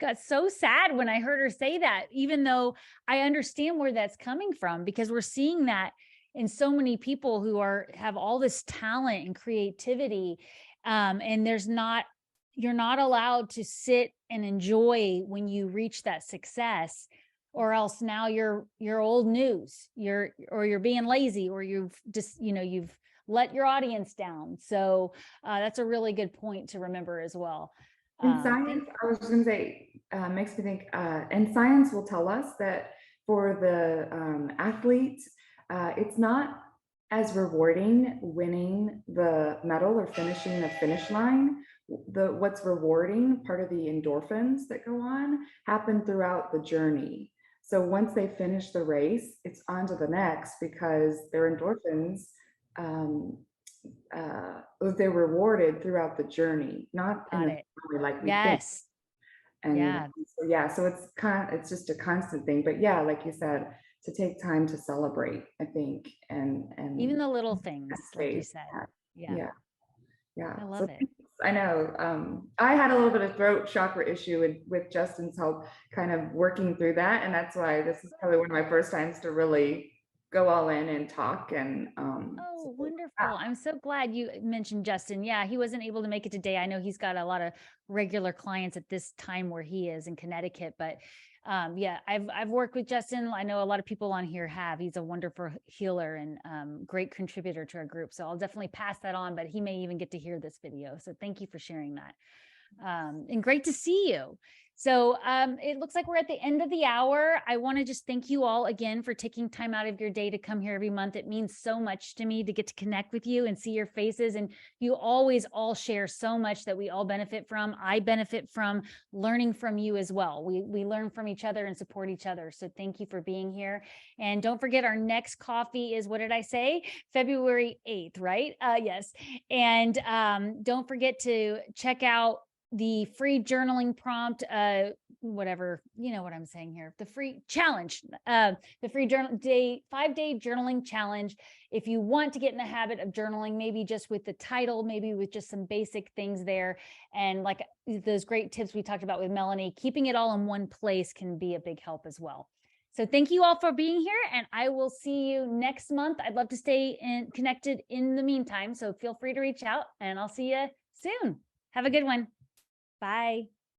S1: got so sad when I heard her say that, even though I understand where that's coming from, because we're seeing that in so many people who have all this talent and creativity. And you're not allowed to sit and enjoy when you reach that success, or else now you're old news. You're being lazy, or you've just, you've let your audience down. So that's a really good point to remember as well.
S4: In science, I was going to say, makes me think, and science will tell us that for the athletes, it's not as rewarding winning the medal or finishing the finish line. What's rewarding, part of the endorphins that go on, happen throughout the journey. So once they finish the race, it's on to the next, because their endorphins, they're rewarded throughout the journey, not in the like we think.
S1: Yes.
S4: And so it's just a constant thing. But yeah, like you said, to take time to celebrate, I think, and
S1: even the little things, like you said.
S4: Yeah.
S1: I love it.
S4: I know. I had a little bit of throat chakra issue with Justin's help, kind of working through that, and that's why this is probably one of my first times to really go all in and talk. And
S1: oh, wonderful. I'm so glad you mentioned Justin. Yeah, he wasn't able to make it today. I know he's got a lot of regular clients at this time where he is in Connecticut, but yeah, I've worked with Justin. I know a lot of people on here have. He's a wonderful healer and great contributor to our group. So I'll definitely pass that on, but he may even get to hear this video. So thank you for sharing that. And great to see you. So it looks like we're at the end of the hour. I want to just thank you all again for taking time out of your day to come here every month. It means so much to me to get to connect with you and see your faces. And you always all share so much that we all benefit from. I benefit from learning from you as well. We learn from each other and support each other. So thank you for being here. And don't forget, our next coffee is, what did I say? February 8th, right? Yes. And don't forget to check out the free journaling prompt, whatever, you know what I'm saying here, the free challenge, the free 5-day journaling challenge. If you want to get in the habit of journaling, maybe just with the title, maybe with just some basic things there. And like those great tips we talked about with Melanie, keeping it all in one place can be a big help as well. So thank you all for being here, and I will see you next month. I'd love to stay connected in the meantime, so feel free to reach out, and I'll see you soon. Have a good one. Bye.